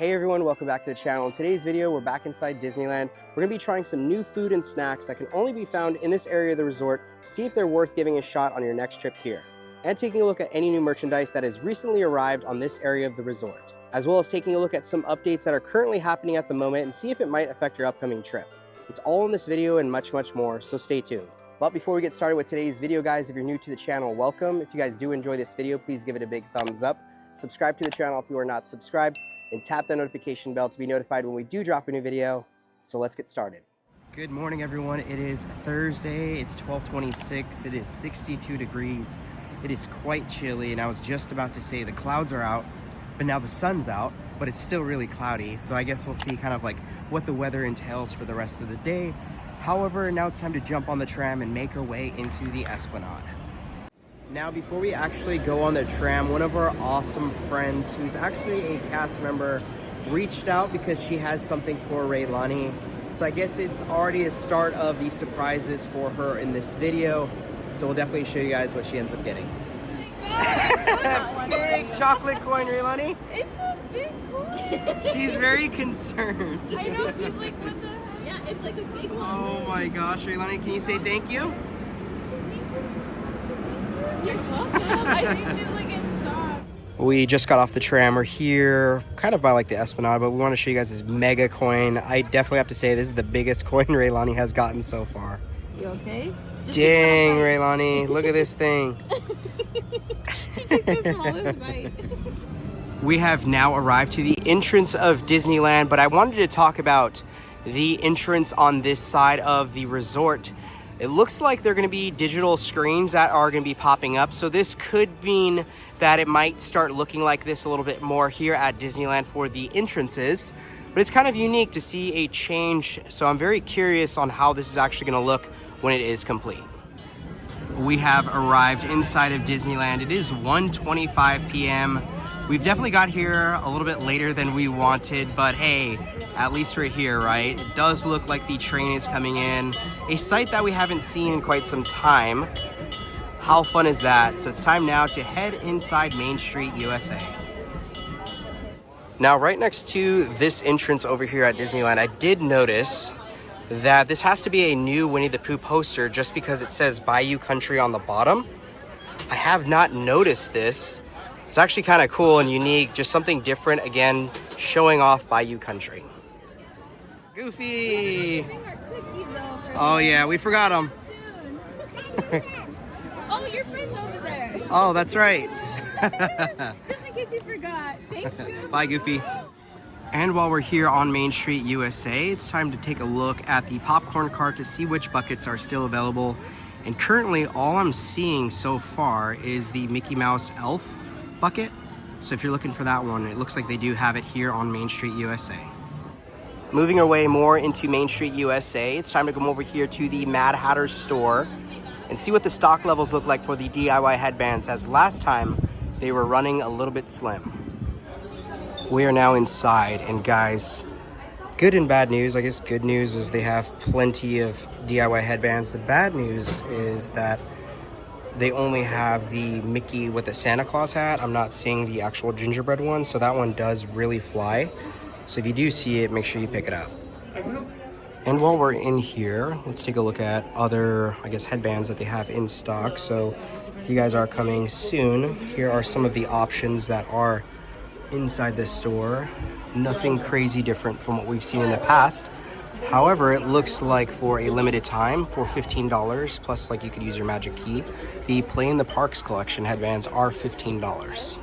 Hey everyone, welcome back to the channel. In today's video, we're back inside Disneyland. We're gonna be trying some new food and snacks that can only be found in this area of the resort to see if they're worth giving a shot on your next trip here. And taking a look at any new merchandise that has recently arrived on this area of the resort, as well as taking a look at some updates that are currently happening at the moment and see if it might affect your upcoming trip. It's all in this video and much more, so stay tuned. But before we get started with today's video, guys, if you're new to the channel, welcome. If you guys do enjoy this video, please give it a big thumbs up. Subscribe to the channel if you are not subscribed, and tap the notification bell to be notified when we do drop a new video. So let's get started. Good morning, everyone. It is Thursday. It's 12:26. It is 62 degrees. It is quite chilly, and I was just about to say the clouds are out, but now the sun's out, but it's still really cloudy. So I guess we'll see kind of like what the weather entails for the rest of the day. However, now it's time to jump on the tram and make our way into the Esplanade. Now, before we actually go on the tram, one of our awesome friends, who's actually a cast member, reached out because she has something for Raylani. So I guess it's already a start of the surprises for her in this video. So we'll definitely show you guys what she ends up getting. Big chocolate coin, Raylani. It's a big coin. She's very concerned. I know, she's like, what the heck? Yeah, it's like a big one. Oh my gosh, Raylani, can you say thank you? You're welcome. I think she's like in shock. We just got off the tram. We're here kind of by like the Esplanade, but we want to show you guys this mega coin. I definitely have to say this is the biggest coin Raylani has gotten so far. You okay? Dang, Raylani, look at this thing. She took the smallest bite. We have now arrived to the entrance of Disneyland, but I wanted to talk about the entrance on this side of the resort. It looks like they're going to be digital screens that are going to be popping up. So this could mean that it might start looking like this a little bit more here at Disneyland for the entrances. But it's kind of unique to see a change. So I'm very curious on how this is actually going to look when it is complete. We have arrived inside of Disneyland. It is 1:25 p.m. We've definitely got here a little bit later than we wanted, but hey, at least we're here, right? It does look like the train is coming in. A sight that we haven't seen in quite some time. How fun is that? So it's time now to head inside Main Street, USA. Now, right next to this entrance over here at Disneyland, I did notice that this has to be a new Winnie the Pooh poster just because it says Bayou Country on the bottom. I have not noticed this. It's actually kind of cool and unique, just something different, again, showing off Bayou Country. Goofy! Oh yeah, we forgot them. Oh, your friend's over there. Oh, that's right. Just in case you forgot. Thanks, Goofy. Bye, Goofy. And while we're here on Main Street, USA, it's time to take a look at the popcorn cart to see which buckets are still available. And currently, all I'm seeing so far is the Mickey Mouse Elf bucket. So if you're looking for that one, it looks like they do have it here on Main Street, USA. Moving our way more into Main Street, USA, it's time to come over here to the Mad Hatter's store and see what the stock levels look like for the DIY headbands, as last time they were running a little bit slim. We are now inside, and guys, good and bad news. I guess good news is they have plenty of DIY headbands. The bad news is that they only have the Mickey with the Santa Claus hat. I'm not seeing the actual gingerbread one, so that one does really fly. So if you do see it, make sure you pick it up. And while we're in here, let's take a look at other, I guess, headbands that they have in stock. So if you guys are coming soon, here are some of the options that are inside this store. Nothing crazy different from what we've seen in the past. However, it looks like for a limited time, for $15, plus like you could use your magic key, the Play in the Parks collection headbands are $15.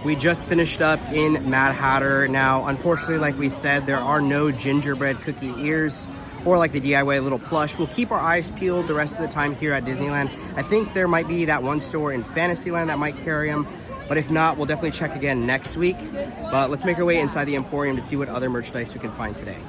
We just finished up in Mad Hatter. Now, unfortunately, like we said, there are no gingerbread cookie ears or like the DIY little plush. We'll keep our eyes peeled the rest of the time here at Disneyland. I think there might be that one store in Fantasyland that might carry them. But if not, we'll definitely check again next week. But let's make our way inside the Emporium to see what other merchandise we can find today.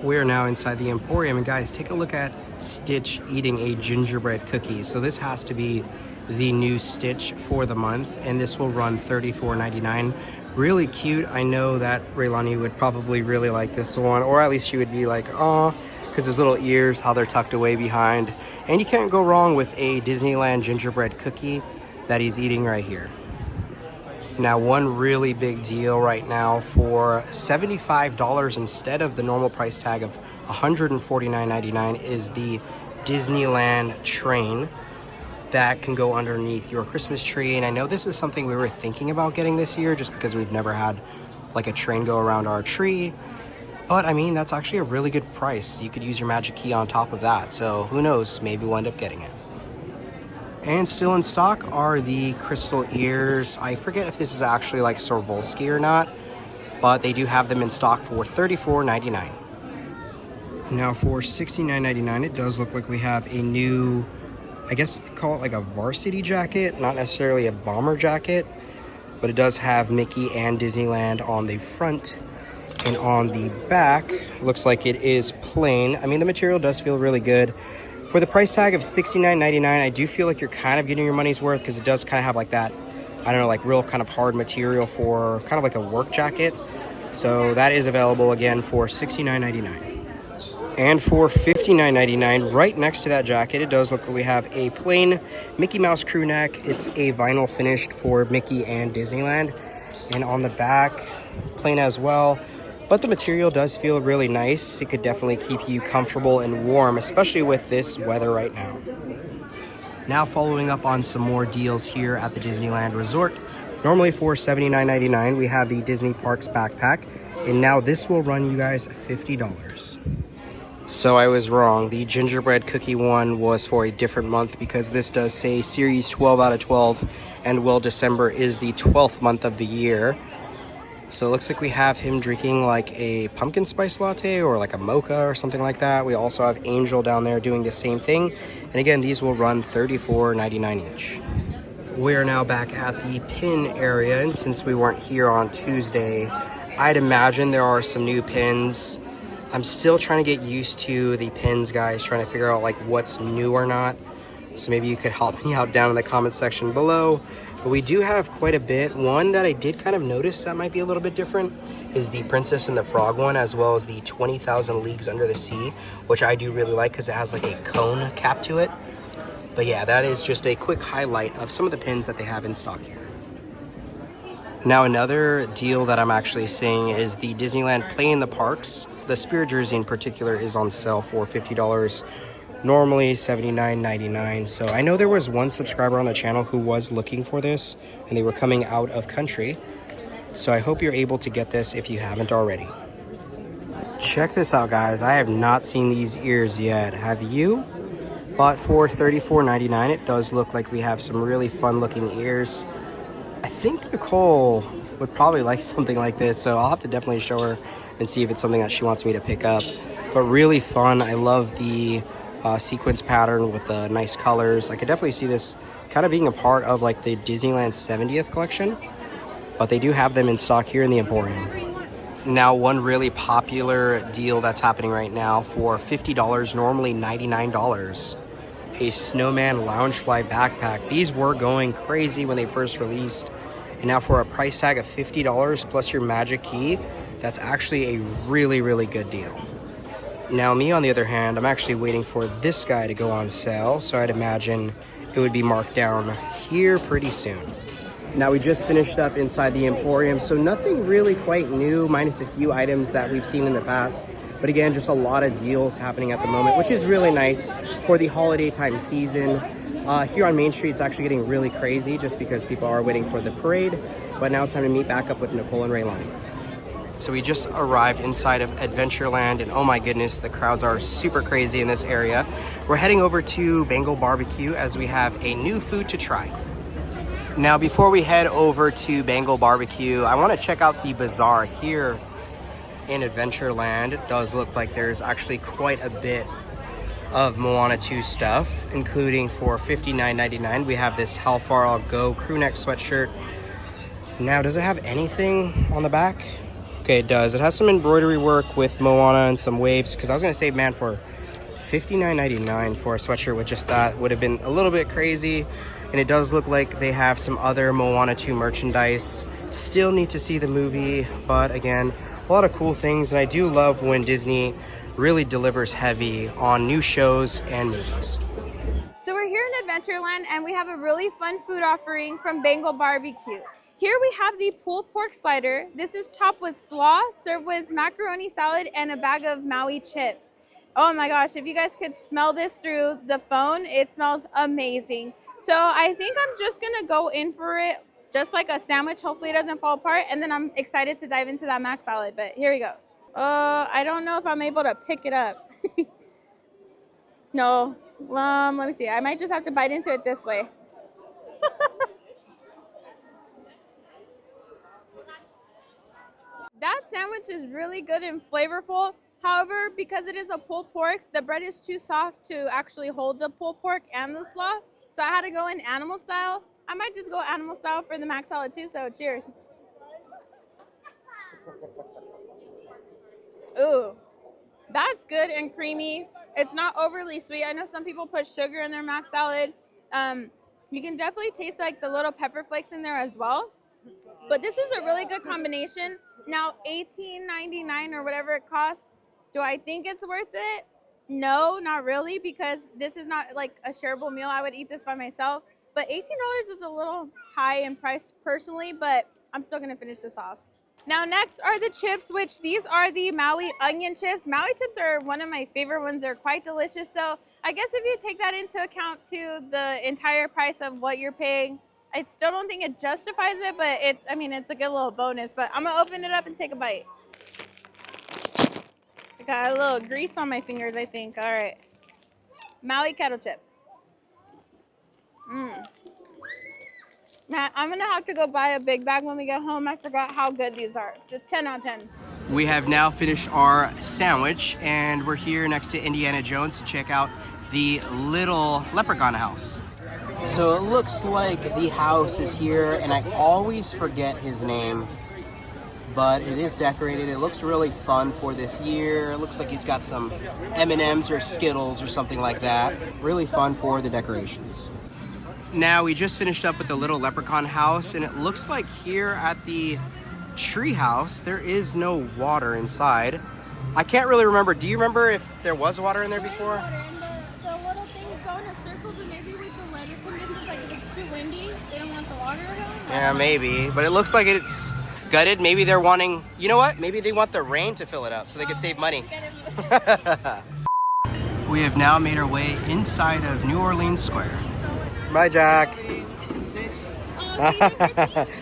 We are now inside the Emporium, and guys, take a look at Stitch eating a gingerbread cookie. So this has to be the new Stitch for the month, and this will run $34.99. Really cute. I know that Raylani would probably really like this one, or at least she would be like, oh, because his little ears, how they're tucked away behind. And you can't go wrong with a Disneyland gingerbread cookie that he's eating right here. Now, one really big deal right now for $75 instead of the normal price tag of $149.99 is the Disneyland train that can go underneath your Christmas tree. And I know this is something we were thinking about getting this year just because we've never had like a train go around our tree. But I mean, that's actually a really good price. You could use your magic key on top of that. So who knows, maybe we'll end up getting it. And still in stock are the crystal ears. I forget if this is actually like Swarovski or not, but they do have them in stock for $34.99. Now for $69.99, it does look like we have a new, I guess you could call it like a varsity jacket, not necessarily a bomber jacket, but it does have Mickey and Disneyland on the front. And on the back, looks like it is plain. I mean, the material does feel really good. For the price tag of $69.99, I do feel like you're kind of getting your money's worth because it does kind of have like that, I don't know, like real kind of hard material for kind of like a work jacket. So that is available again for $69.99. And for $59.99, right next to that jacket, it does look like we have a plain Mickey Mouse crew neck. It's a vinyl finished for Mickey and Disneyland. And on the back, plain as well. But the material does feel really nice. It could definitely keep you comfortable and warm, especially with this weather right now. Now following up on some more deals here at the Disneyland Resort. Normally for $79.99, we have the Disney Parks backpack. And now this will run you guys $50. So I was wrong. The gingerbread cookie one was for a different month because this does say Series 12 out of 12. And well, December is the 12th month of the year. So it looks like we have him drinking like a pumpkin spice latte or like a mocha or something like that. We also have Angel down there doing the same thing. And again, these will run $34.99 each. We are now back at the pin area. And since we weren't here on Tuesday, I'd imagine there are some new pins. I'm still trying to get used to the pins, guys, trying to figure out like what's new or not. So maybe you could help me out down in the comment section below. But we do have quite a bit. One that I did kind of notice that might be a little bit different is the Princess and the Frog one, as well as the 20,000 Leagues Under the Sea, which I do really like because it has like a cone cap to it. But yeah, that is just a quick highlight of some of the pins that they have in stock here. Now another deal that I'm actually seeing is the Disneyland Play in the Parks. The Spirit jersey in particular is on sale for $50. Normally $79.99. So I know there was one subscriber on the channel who was looking for this and they were coming out of country. So I hope you're able to get this if you haven't already. Check this out, guys. I have not seen these ears yet. Have you? But for $34.99, it does look like we have some really fun looking ears. I think Nicole would probably like something like this. So I'll have to definitely show her and see if it's something that she wants me to pick up. But really fun. I love the sequence pattern with the nice colors. I could definitely see this kind of being a part of like the Disneyland 70th collection, but they do have them in stock here in the Emporium. Now one really popular deal that's happening right now for $50, normally $99, a Snowman Loungefly backpack. These were going crazy when they first released, and now for a price tag of $50 plus your magic key, that's actually a really, really good deal. Now me, on the other hand, I'm actually waiting for this guy to go on sale, so I'd imagine it would be marked down here pretty soon. Now we just finished up inside the Emporium, so nothing really quite new, minus a few items that we've seen in the past. But again, just a lot of deals happening at the moment, which is really nice for the holiday time season. Here on Main Street, it's actually getting really crazy just because people are waiting for the parade. But now it's time to meet back up with Nicole and Raylani. So we just arrived inside of Adventureland, and oh my goodness, the crowds are super crazy in this area. We're heading over to Bengal barbecue as we have a new food to try. Now before we head over to Bengal barbecue, I want to check out the bazaar here in Adventureland. It does look like there's actually quite a bit of Moana 2 stuff, including for $59.99. We have this How Far I'll Go crew neck sweatshirt. Now, does it have anything on the back? Okay, it does. It has some embroidery work with Moana and some waves, because I was going to say, man, for $59.99 for a sweatshirt with just that would have been a little bit crazy. And it does look like they have some other Moana 2 merchandise. Still need to see the movie, but again, a lot of cool things. And I do love when Disney really delivers heavy on new shows and movies. So we're here in Adventureland and we have a really fun food offering from Bengal Barbecue. Here we have the pulled pork slider. This is topped with slaw, served with macaroni salad and a bag of Maui chips. Oh my gosh, if you guys could smell this through the phone, it smells amazing. So I think I'm just gonna go in for it just like a sandwich. Hopefully it doesn't fall apart. And then I'm excited to dive into that mac salad, but here we go. I don't know if I'm able to pick it up. No, let me see. I might just have to bite into it this way. That sandwich is really good and flavorful. However, because it is a pulled pork, the bread is too soft to actually hold the pulled pork and the slaw. So I had to go in animal style. I might just go animal style for the mac salad too, so cheers. Ooh, that's good and creamy. It's not overly sweet. I know some people put sugar in their mac salad. You can definitely taste like the little pepper flakes in there as well. But this is a really good combination. Now, $18.99 or whatever it costs, do I think it's worth it? No, not really, because this is not like a shareable meal. I would eat this by myself. But $18 is a little high in price personally, but I'm still going to finish this off. Now, next are the chips, which these are the Maui onion chips. Maui chips are one of my favorite ones. They're quite delicious. So I guess if you take that into account to the entire price of what you're paying, I still don't think it justifies it, but it's a good little bonus. But I'm gonna open it up and take a bite. I got a little grease on my fingers, I think. All right. Maui kettle chip. Man, I'm gonna have to go buy a big bag when we get home. I forgot how good these are. Just 10 out of 10. We have now finished our sandwich, and we're here next to Indiana Jones to check out the little leprechaun house. So it looks like the house is here, and I always forget his name, but it is decorated. It looks really fun for this year. It looks like he's got some M&Ms or Skittles or something like that. Really fun for the decorations. Now, we just finished up with the little leprechaun house, and it looks like here at the tree house, there is no water inside. I can't really remember. Do you remember if there was water in there before? The little things go in a circle, but maybe with the weather conditions, like if it's too windy, they don't want the water around. Yeah, maybe. But it looks like it's gutted. Maybe they're wanting, you know what? Maybe they want the rain to fill it up so they could save money. We have now made our way inside of New Orleans Square. Bye, Jack.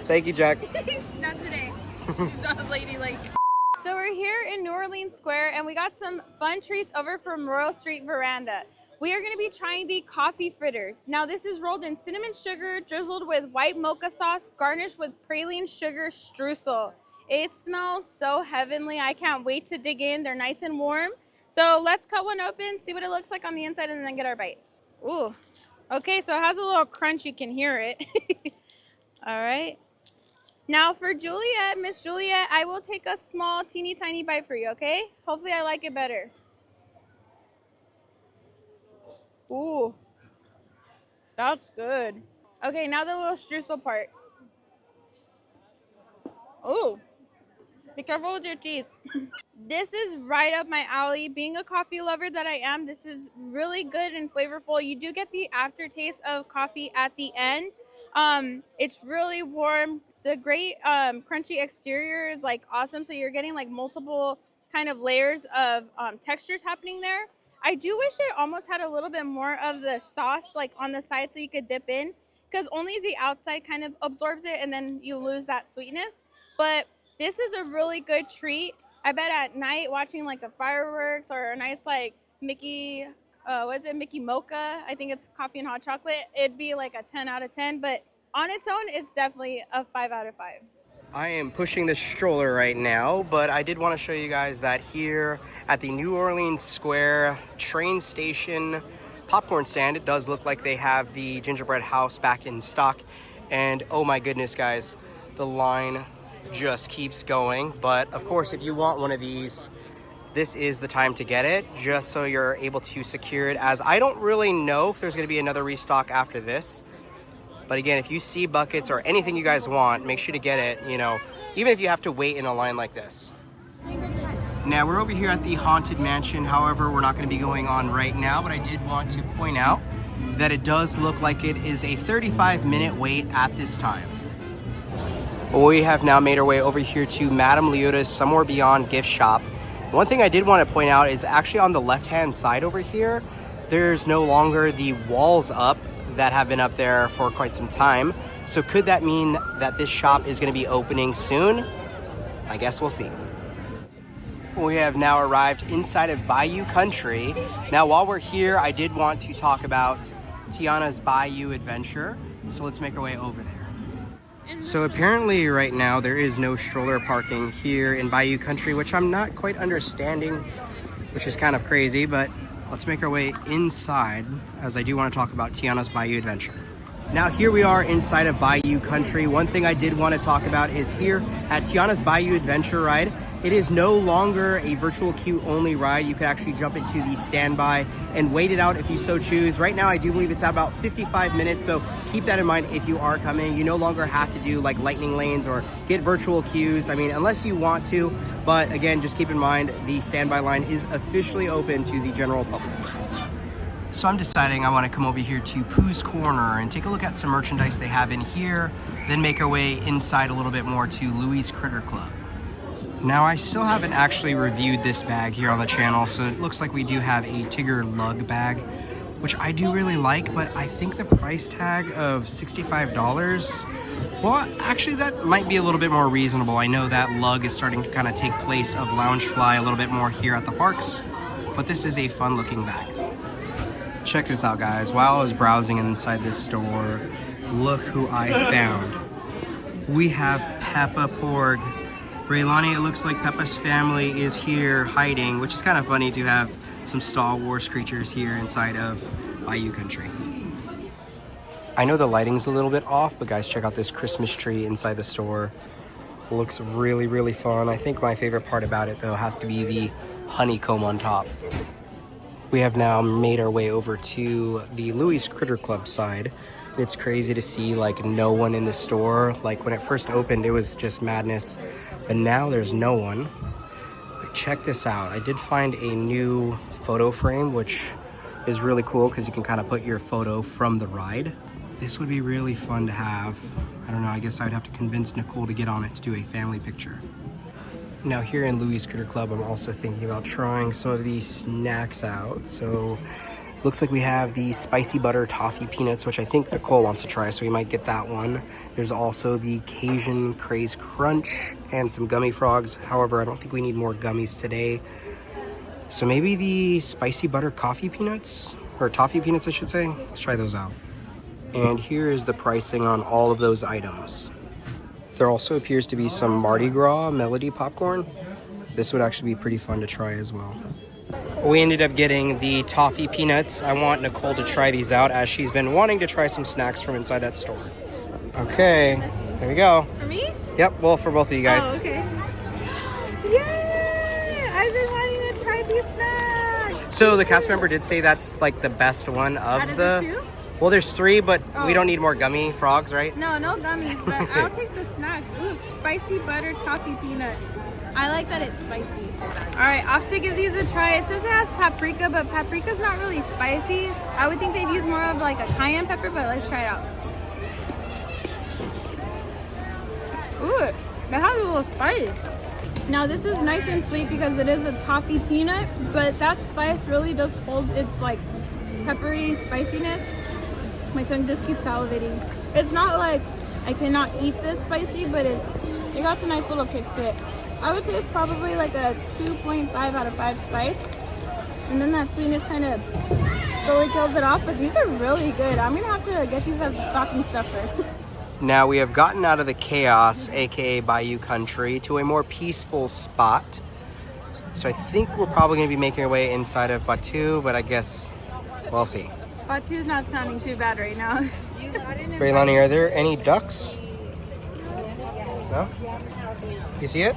Thank you, Jack. Not today. She's not a lady like. So we're here in New Orleans Square, and we got some fun treats over from Royal Street Veranda. We are going to be trying the Coffee Fritters. Now, this is rolled in cinnamon sugar, drizzled with white mocha sauce, garnished with praline sugar streusel. It smells so heavenly. I can't wait to dig in. They're nice and warm. So let's cut one open, see what it looks like on the inside, and then get our bite. Ooh. Okay, so it has a little crunch. You can hear it. All right. Now for Juliet, Miss Juliet, I will take a small, teeny tiny bite for you, okay? Hopefully I like it better. Ooh, that's good. Okay, now the little streusel part. Ooh, be careful with your teeth. This is right up my alley. Being a coffee lover that I am, this is really good and flavorful. You do get the aftertaste of coffee at the end. It's really warm. The great crunchy exterior is like awesome. So you're getting like multiple kind of layers of textures happening there. I do wish it almost had a little bit more of the sauce like on the side so you could dip in, because only the outside kind of absorbs it and then you lose that sweetness. But this is a really good treat. I bet at night watching like the fireworks or a nice like Mickey Mocha, I think it's coffee and hot chocolate, it'd be like a 10 out of 10, but on its own, it's definitely a 5 out of 5. I am pushing this stroller right now, but I did want to show you guys that here at the New Orleans Square train station popcorn stand, it does look like they have the gingerbread house back in stock. And oh my goodness, guys, the line just keeps going. But of course, if you want one of these, this is the time to get it, just so you're able to secure it, as I don't really know if there's going to be another restock after this. But again, if you see buckets or anything you guys want, make sure to get it, you know, even if you have to wait in a line like this. Now, we're over here at the Haunted Mansion. However, we're not going to be going on right now, but I did want to point out that it does look like it is a 35-minute wait at this time. We have now made our way over here to Madame Leota's Somewhere Beyond gift shop. One thing I did want to point out is actually on the left-hand side over here, there's no longer the walls up that have been up there for quite some time. So could that mean that this shop is going to be opening soon? I guess we'll see. We have now arrived inside of Bayou Country. Now, while we're here, I did want to talk about Tiana's Bayou adventure. So let's make our way over there. So apparently right now there is no stroller parking here in Bayou Country, which I'm not quite understanding, which is kind of crazy, but let's make our way inside as I do want to talk about Tiana's Bayou adventure. Now here we are inside of Bayou Country. One thing I did want to talk about is here at Tiana's Bayou Adventure Ride, it is no longer a virtual queue only ride. You can actually jump into the standby and wait it out if you so choose. Right now, I do believe it's about 55 minutes. So keep that in mind if you are coming. You no longer have to do like lightning lanes or get virtual queues. I mean, unless you want to, but again, just keep in mind the standby line is officially open to the general public. So I'm deciding I want to come over here to Pooh's Corner and take a look at some merchandise they have in here, then make our way inside a little bit more to Louie's Critter Club. Now, I still haven't actually reviewed this bag here on the channel, so it looks like we do have a Tigger lug bag, which I do really like, but I think the price tag of $65, well, actually that might be a little bit more reasonable. I know that lug is starting to kind of take place of Loungefly a little bit more here at the parks, but this is a fun looking bag. Check this out, guys. While I was browsing inside this store, look who I found. We have Peppa Porg. Raylani, it looks like Peppa's family is here hiding, which is kind of funny to have some Star Wars creatures here inside of Bayou Country. I know the lighting's a little bit off, but guys, check out this Christmas tree inside the store. It looks really, really fun. I think my favorite part about it, though, has to be the honeycomb on top. We have now made our way over to the Louie's Critter Club side. It's crazy to see like no one in the store. Like when it first opened, it was just madness. But now there's no one. But check this out. I did find a new photo frame, which is really cool because you can kind of put your photo from the ride. This would be really fun to have. I don't know, I guess I'd have to convince Nicole to get on it to do a family picture. Now here in Louie's Critter Club, I'm also thinking about trying some of these snacks out. So looks like we have the spicy butter toffee peanuts, which I think Nicole wants to try, so we might get that one. There's also the Cajun Craze Crunch and some gummy frogs. However, I don't think we need more gummies today. So maybe the spicy butter coffee peanuts, or toffee peanuts, I should say. Let's try those out. And here is the pricing on all of those items. There also appears to be some Mardi Gras melody popcorn. This would actually be pretty fun to try as well. We ended up getting the toffee peanuts. I want Nicole to try these out as she's been wanting to try some snacks from inside that store. Okay, there we go. For me? Yep, well, for both of you guys. Oh, okay. Yay! I've been wanting to try these snacks. So the cast member did say that's like the best one of Out of the two? Well, there's three, but we don't need more gummy frogs, right? No, no gummies, but I'll take the snacks. Ooh, spicy butter toffee peanuts. I like that it's spicy. All right, off to give these a try. It says it has paprika, but paprika's not really spicy. I would think they'd use more of like a cayenne pepper, but let's try it out. Ooh, that has a little spice. Now this is nice and sweet because it is a toffee peanut, but that spice really does hold its like peppery spiciness. My tongue just keeps salivating. It's not like I cannot eat this spicy, but it got a nice little kick to it. I would say it's probably like a 2.5 out of 5 spice. And then that sweetness kind of slowly kills it off, but these are really good. I'm gonna have to get these as a stocking stuffer. Now we have gotten out of the chaos, aka Bayou Country, to a more peaceful spot. So I think we're probably gonna be making our way inside of Batuu, but I guess we'll see. Batuu's not sounding too bad right now. Raylani, are there any ducks? No? You see it?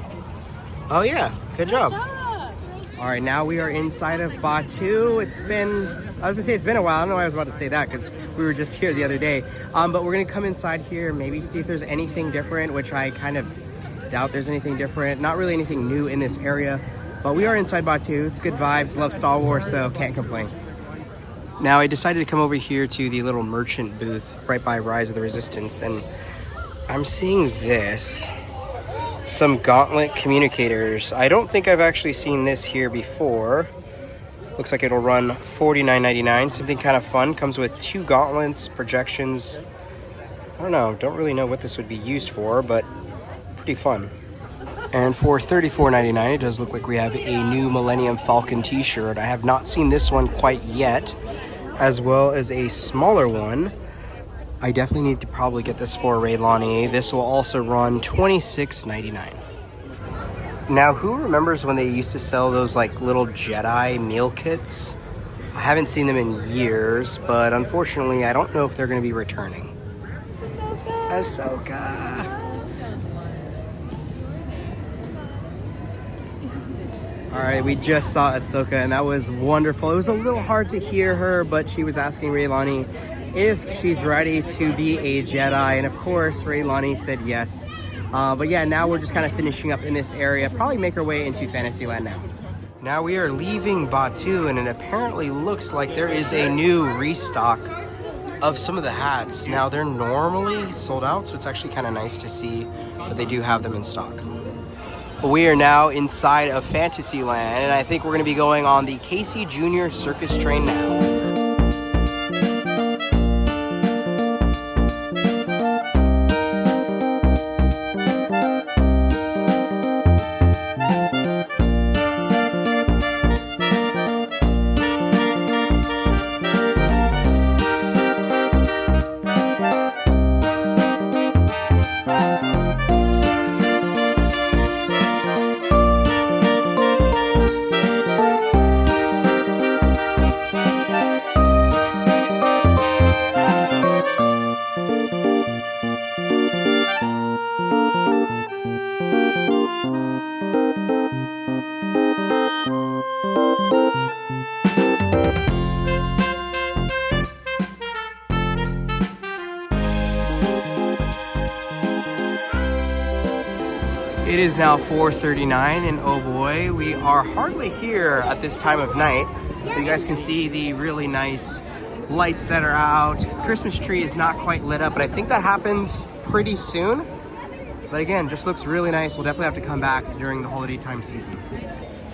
Oh yeah, good job. All right, now we are inside of Batuu. It's been a while. I don't know why I was about to say that because we were just here the other day. But we're gonna come inside here, maybe see if there's anything different, which I kind of doubt there's anything different. Not really anything new in this area, but we are inside Batuu. It's good vibes, love Star Wars, so can't complain. Now I decided to come over here to the little merchant booth right by Rise of the Resistance, and I'm seeing this. Some gauntlet communicators. I don't think I've actually seen this here before. Looks like it'll run $49.99. Something kind of fun. Comes with 2 gauntlets, projections. I don't know. Don't really know what this would be used for, but pretty fun. And for $34.99, it does look like we have a new Millennium Falcon t-shirt. I have not seen this one quite yet, as well as a smaller one. I definitely need to probably get this for Raylani. This will also run $26.99. Now, who remembers when they used to sell those like little Jedi meal kits? I haven't seen them in years, but unfortunately, I don't know if they're going to be returning. Ahsoka. All right, we just saw Ahsoka, and that was wonderful. It was a little hard to hear her, but she was asking Raylani if she's ready to be a Jedi, and of course, Raylani said yes. But yeah, now we're just kind of finishing up in this area. Probably make our way into Fantasyland now. Now we are leaving Batuu, and it apparently looks like there is a new restock of some of the hats. Now they're normally sold out, so it's actually kind of nice to see that they do have them in stock. We are now inside of Fantasyland, and I think we're going to be going on the Casey Jr. Circus train now. It is now 4:39, and oh boy, we are hardly here at this time of night. You guys can see the really nice lights that are out. The Christmas tree is not quite lit up, but I think that happens pretty soon. But again, just looks really nice. We'll definitely have to come back during the holiday time season.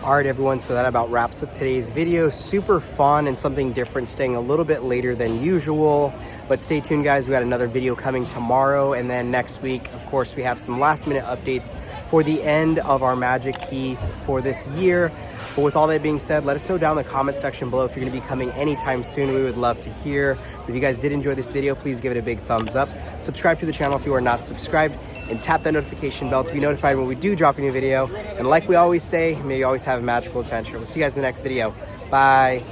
All right, everyone, so that about wraps up today's video. Super fun and something different, staying a little bit later than usual. But stay tuned, guys. We got another video coming tomorrow, and then next week, of course, we have some last-minute updates for the end of our Magic Keys for this year. But with all that being said, let us know down in the comment section below if you're going to be coming anytime soon. We would love to hear. If you guys did enjoy this video, please give it a big thumbs up. Subscribe to the channel if you are not subscribed, and tap that notification bell to be notified when we do drop a new video. And like we always say, may you always have a magical adventure. We'll see you guys in the next video. Bye.